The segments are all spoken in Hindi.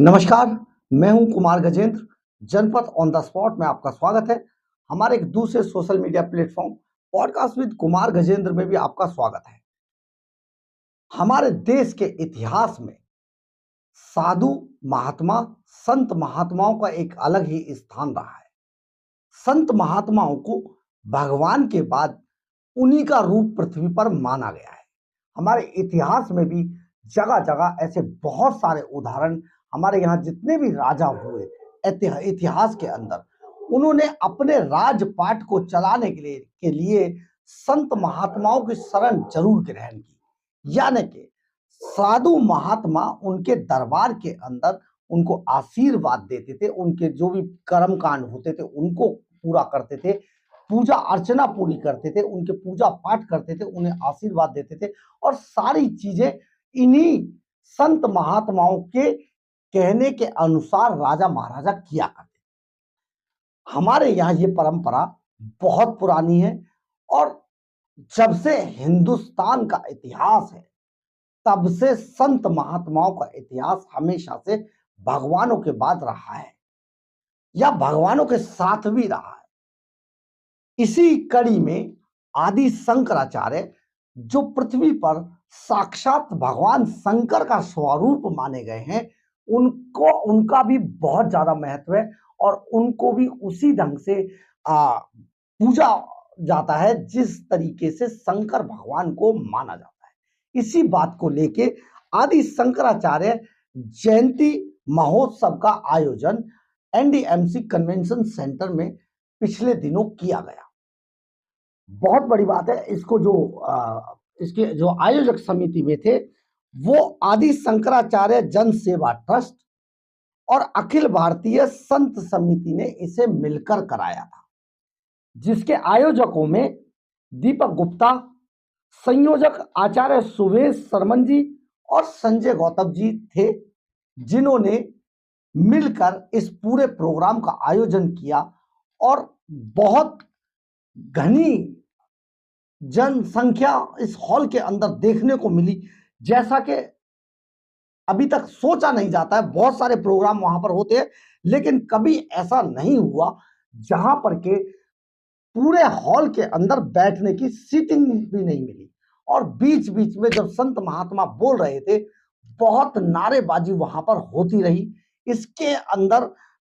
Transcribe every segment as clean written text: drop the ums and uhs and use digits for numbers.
नमस्कार, मैं हूं कुमार गजेंद्र। जनपद ऑन द स्पॉट में आपका स्वागत है। हमारे एक दूसरे social media platform podcast with Kumar Gajendra में भी आपका स्वागत है। हमारे देश के इतिहास में साधु महात्मा, संत महात्माओं का एक अलग ही स्थान रहा है। संत महात्माओं को भगवान के बाद उन्हीं का रूप पृथ्वी पर माना गया है। हमारे इतिहास में भी जगह जगह ऐसे बहुत सारे उदाहरण, हमारे यहाँ जितने भी राजा हुए इतिहास के अंदर, उन्होंने अपने राजपाट को चलाने के लिए संत महात्माओं की शरण जरूर ग्रहण की। यानी कि साधु महात्मा उनके दरबार के अंदर उनको आशीर्वाद देते थे, उनके जो भी कर्म कांड होते थे उनको पूरा करते थे, पूजा अर्चना पूरी करते थे, उनके पूजा पाठ करते थे, उन्हें आशीर्वाद देते थे और सारी चीजें इन्हीं संत महात्माओं के कहने के अनुसार राजा महाराजा किया करते थे। हमारे यहाँ ये परंपरा बहुत पुरानी है और जब से हिंदुस्तान का इतिहास है तब से संत महात्माओं का इतिहास हमेशा से भगवानों के बाद रहा है या भगवानों के साथ भी रहा है। इसी कड़ी में आदि शंकराचार्य, जो पृथ्वी पर साक्षात भगवान शंकर का स्वरूप माने गए हैं, उनका भी बहुत ज्यादा महत्व है और उनको भी उसी ढंग से पूजा जाता है जिस तरीके से शंकर भगवान को माना जाता है। इसी बात को लेके आदि शंकराचार्य जयंती महोत्सव का आयोजन एनडीएमसी कन्वेंशन सेंटर में पिछले दिनों किया गया। बहुत बड़ी बात है। इसके जो आयोजक समिति में थे वो आदि शंकराचार्य जन सेवा ट्रस्ट और अखिल भारतीय संत समिति ने इसे मिलकर कराया था, जिसके आयोजकों में दीपक गुप्ता, संयोजक आचार्य सुवेश शर्मन जी और संजय गौतम जी थे, जिन्होंने मिलकर इस पूरे प्रोग्राम का आयोजन किया और बहुत घनी जनसंख्या इस हॉल के अंदर देखने को मिली, जैसा कि अभी तक सोचा नहीं जाता है। बहुत सारे प्रोग्राम वहां पर होते हैं लेकिन कभी ऐसा नहीं हुआ जहां पर के पूरे हॉल के अंदर बैठने की सीटिंग भी नहीं मिली और बीच बीच में जब संत महात्मा बोल रहे थे बहुत नारेबाजी वहां पर होती रही। इसके अंदर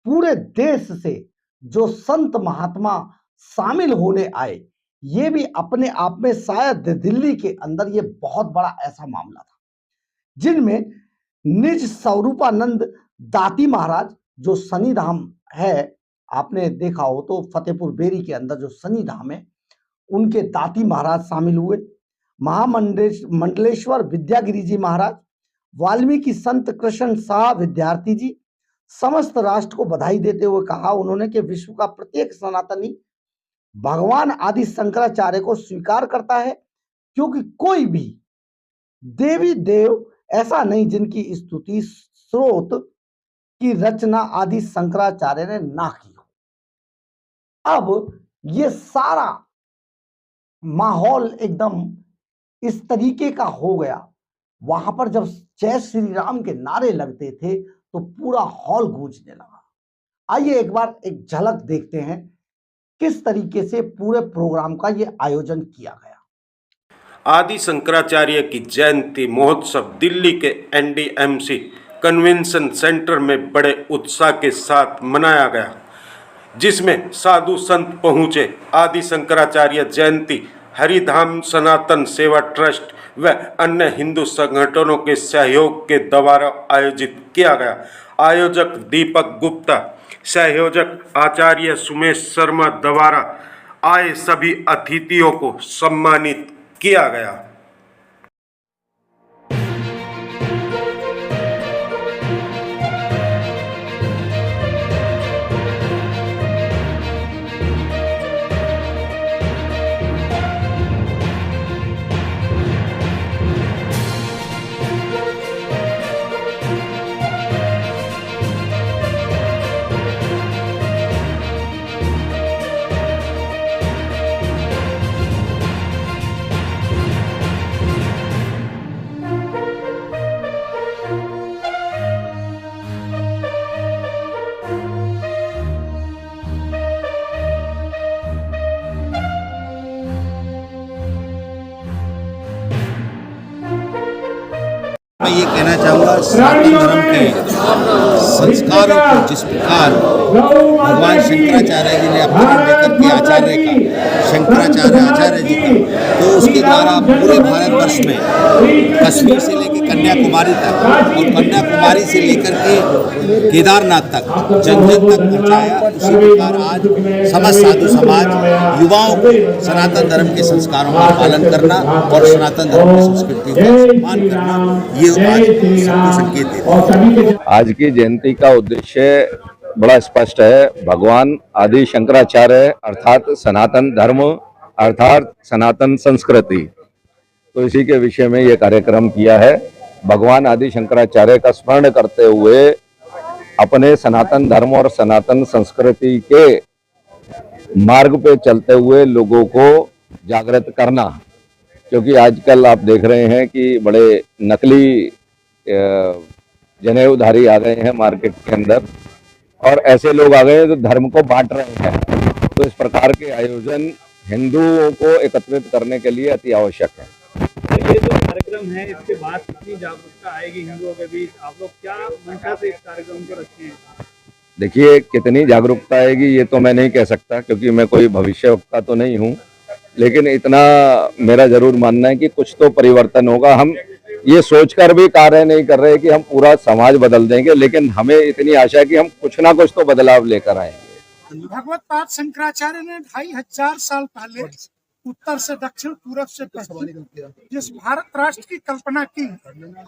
पूरे देश से जो संत महात्मा शामिल होने आए, ये भी अपने आप में शायद दिल्ली के अंदर ये बहुत बड़ा ऐसा मामला था, जिनमें निज स्वरूपानंद दाती महाराज, जो शनिधाम है, आपने देखा हो तो फतेहपुर बेरी के अंदर जो शनिधाम है, उनके दाती महाराज शामिल हुए। मंडलेश्वर विद्यागिरी जी महाराज, वाल्मीकि संत कृष्ण शाह विद्यार्थी जी, समस्त राष्ट्र को बधाई देते हुए कहा उन्होंने कि विश्व का प्रत्येक सनातनी भगवान आदि शंकराचार्य को स्वीकार करता है, क्योंकि कोई भी देवी देव ऐसा नहीं जिनकी स्तुति स्रोत की रचना आदि शंकराचार्य ने ना की हो। अब ये सारा माहौल एकदम इस तरीके का हो गया। वहां पर जब जय श्री राम के नारे लगते थे तो पूरा हॉल गूंजने लगा। आइए एक बार एक झलक देखते हैं किस तरीके से पूरे प्रोग्राम का ये आयोजन किया गया। आदि शंकराचार्य की जयंती महोत्सव दिल्ली के एनडीएमसी कन्वेंशन सेंटर में बड़े उत्साह के साथ मनाया गया, जिसमें साधु संत पहुंचे। आदि शंकराचार्य जयंती हरिधाम सनातन सेवा ट्रस्ट व अन्य हिंदू संगठनों के सहयोग के द्वारा आयोजित किया गया। आयोजक दीपक गुप्ता, सहयोजक आचार्य सुमेश शर्मा द्वारा आए सभी अतिथियों को सम्मानित किया गया। मैं ये कहना चाहूँगा सनातन धर्म के संस्कारों को जिस प्रकार भगवान शंकराचार्य जी ने अपने लेकर के आचार्य का शंकराचार्य आचार्य जी का, तो उसके द्वारा पूरे भारतवर्ष में कश्मीर से लेकर कन्याकुमारी तक और कन्याकुमारी से लेकर के केदारनाथ तक जन जन तक पहुँचाया। उसी प्रकार आज समस्त साधु समाज युवाओं को सनातन धर्म के संस्कारों का पालन करना और सनातन धर्म की संस्कृति का सम्मान करना, ये आज सबको संकेत देता है। आज की जयंती का उद्देश्य बड़ा स्पष्ट है। भगवान आदि शंकराचार्य अर्थात सनातन धर्म अर्थात सनातन संस्कृति, तो इसी के विषय में ये कार्यक्रम किया है। भगवान आदि शंकराचार्य का स्मरण करते हुए अपने सनातन धर्म और सनातन संस्कृति के मार्ग पे चलते हुए लोगों को जागृत करना, क्योंकि आजकल आप देख रहे हैं कि बड़े नकली जनेऊधारी आ गए हैं मार्केट के अंदर, और ऐसे लोग आ गए हैं जो धर्म को बांट रहे हैं। तो इस प्रकार के आयोजन हिंदुओं को एकत्रित करने के लिए अति आवश्यक है। तो ये जो कार्यक्रम है, इसके बाद कितनी जागरूकता आएगी हिंदुओं के बीच? आप लोग क्या मंशा से इस कार्यक्रम को रखे हैं? देखिए, कितनी जागरूकता आएगी ये तो मैं नहीं कह सकता, क्योंकि मैं कोई भविष्यवक्ता तो नहीं हूँ, लेकिन इतना मेरा जरूर मानना है कि कुछ तो परिवर्तन होगा। हम ये सोचकर भी कार्य नहीं कर रहे कि हम पूरा समाज बदल देंगे, लेकिन हमें इतनी आशा है कि हम कुछ ना कुछ तो बदलाव लेकर आएंगे। भगवत पाद शंकराचार्य ने 2500 साल पहले उत्तर से दक्षिण, पूरब से पश्चिम जिस भारत राष्ट्र की कल्पना की,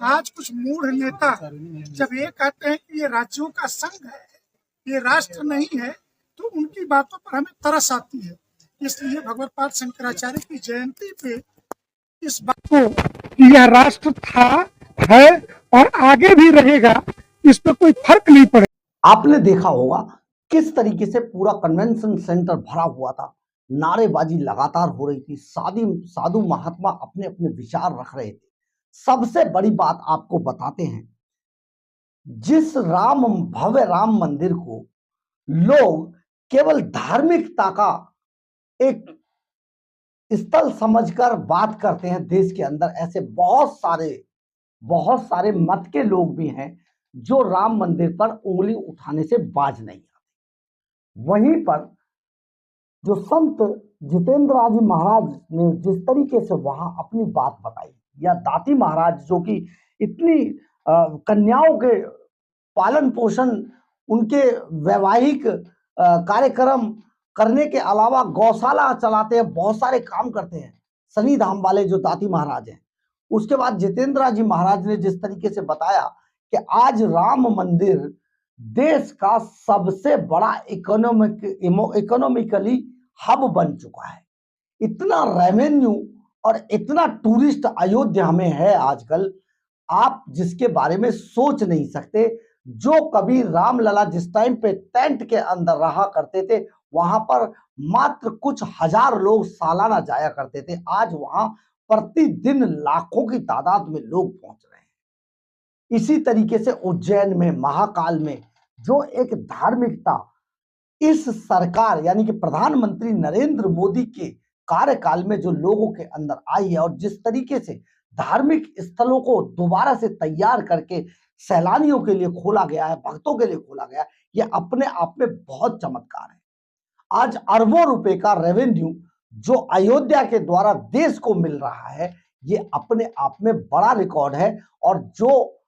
आज कुछ मूढ़ नेता जब ये कहते हैं कि ये राज्यों का संघ है, ये राष्ट्र नहीं है, तो उनकी बातों पर हमें तरस आती है। इसलिए भगवत पाद शंकराचार्य की जयंती पे इस बात को कि यह राष्ट्र था, है और आगे भी रहेगा, इस पर कोई फर्क नहीं पड़ेगा। आपने देखा होगा किस तरीके से पूरा कन्वेंशन सेंटर भरा हुआ था, नारेबाजी लगातार हो रही थी, साधु महात्मा अपने अपने विचार रख रहे थे। सबसे बड़ी बात आपको बताते हैं, जिस भव्य राम मंदिर को लोग केवल धार्मिकता का एक स्थल समझकर बात करते हैं, देश के अंदर ऐसे बहुत सारे मत के लोग भी हैं जो राम मंदिर पर उंगली उठाने से बाज नहीं आते। वहीं पर जो संत जितेंद्र आदि महाराज ने जिस तरीके से वहां अपनी बात बताई, या दाती महाराज जो कि इतनी कन्याओं के पालन पोषण, उनके वैवाहिक कार्यक्रम करने के अलावा गौशाला चलाते हैं, बहुत सारे काम करते हैं, शनि धाम वाले जो दाती महाराज हैं। उसके बाद जितेंद्र जी महाराज ने जिस तरीके से बताया कि आज राम मंदिर देश का सबसे बड़ा इकोनॉमिकली हब बन चुका है। इतना रेवेन्यू और इतना टूरिस्ट अयोध्या में है आजकल, आप जिसके बारे में सोच नहीं सकते। जो कभी रामलला जिस टाइम पे टेंट के अंदर रहा करते थे, वहां पर मात्र कुछ हजार लोग सालाना जाया करते थे, आज वहां प्रतिदिन लाखों की तादाद में लोग पहुंच रहे हैं। इसी तरीके से उज्जैन में, महाकाल में जो एक धार्मिकता इस सरकार यानी कि प्रधानमंत्री नरेंद्र मोदी के कार्यकाल में जो लोगों के अंदर आई है, और जिस तरीके से धार्मिक स्थलों को दोबारा से तैयार करके सैलानियों के लिए खोला गया है, भक्तों के लिए खोला गया है, ये अपने आप में बहुत चमत्कार है। आज अरबों रुपए का रेवेन्यू जो अयोध्या के द्वारा देश को मिल रहा है, ये अपने आप में बड़ा रिकॉर्ड है। और जो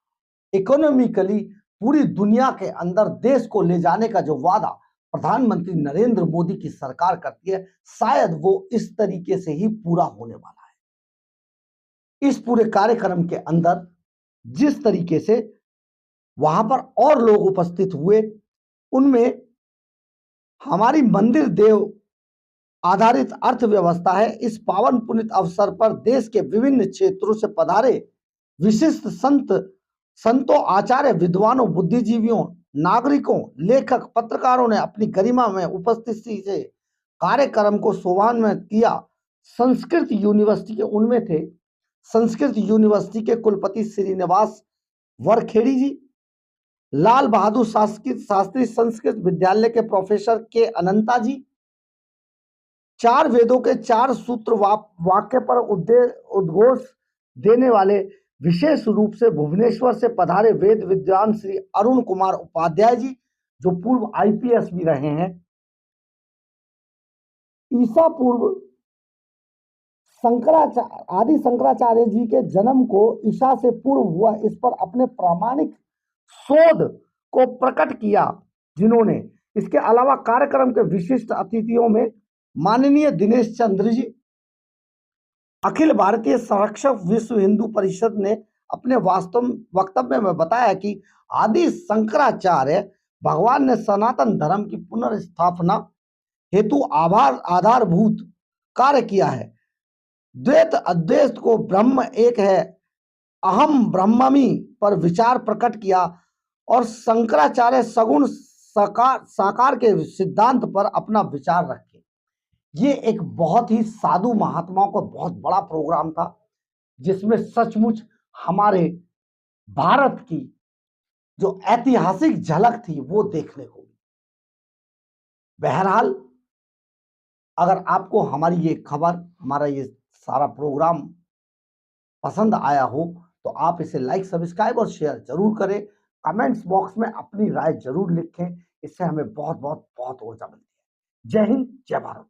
इकोनॉमिकली पूरी दुनिया के अंदर देश को ले जाने का जो वादा प्रधानमंत्री नरेंद्र मोदी की सरकार करती है, शायद वो इस तरीके से ही पूरा होने वाला है। इस पूरे कार्यक्रम के अंदर जिस तरीके से वहां पर और लोग उपस्थित हुए, उनमें हमारी मंदिर देव आधारित अर्थव्यवस्था है। इस पावन पुनित अवसर पर देश के विभिन्न क्षेत्रों से पधारे विशिष्ट संतों, आचार्य, विद्वानों, बुद्धिजीवियों, नागरिकों, लेखक, पत्रकारों ने अपनी गरिमा में उपस्थिति से कार्यक्रम को शोभान्वित किया। संस्कृत यूनिवर्सिटी के उनमें थे संस्कृत यूनिवर्सिटी के कुलपति श्रीनिवास वरखेड़ी जी, लाल बहादुर शास्त्री संस्कृत विद्यालय के प्रोफेसर के अनंता जी, 4 वेदों के 4 सूत्र वाक्य पर उद्घोष देने वाले विशेष रूप से भुवनेश्वर से पधारे वेद विद्वान श्री अरुण कुमार उपाध्याय जी, जो पूर्व आईपीएस भी रहे हैं। ईसा पूर्व आदि शंकराचार्य जी के जन्म को ईसा से पूर्व हुआ, इस पर अपने प्रामाणिक शोध को प्रकट किया, जिन्होंने इसके अलावा कार्यक्रम के विशिष्ट अतिथियों में माननीय दिनेश चंद्र जी, अखिल भारतीय संरक्षक विश्व हिंदू परिषद ने अपने वक्तव्य में बताया कि आदि शंकराचार्य भगवान ने सनातन धर्म की पुनर्स्थापना हेतु आधारभूत कार्य किया है। द्वैत अद्वैत को ब्रह्म एक है, अहम ब्रह्ममि पर विचार प्रकट किया और शंकराचार्य सगुण साकार के सिद्धांत पर अपना विचार रखे। ये एक बहुत ही साधु महात्माओं का बहुत बड़ा प्रोग्राम था, जिसमें सचमुच हमारे भारत की जो ऐतिहासिक झलक थी वो देखने को मिली। बहरहाल, अगर आपको हमारी ये खबर, हमारा ये सारा प्रोग्राम पसंद आया हो तो आप इसे लाइक, सब्सक्राइब और शेयर जरूर करें। कमेंट्स बॉक्स में अपनी राय जरूर लिखें, इससे हमें बहुत बहुत बहुत ऊर्जा मिलती है। जय हिंद, जय भारत।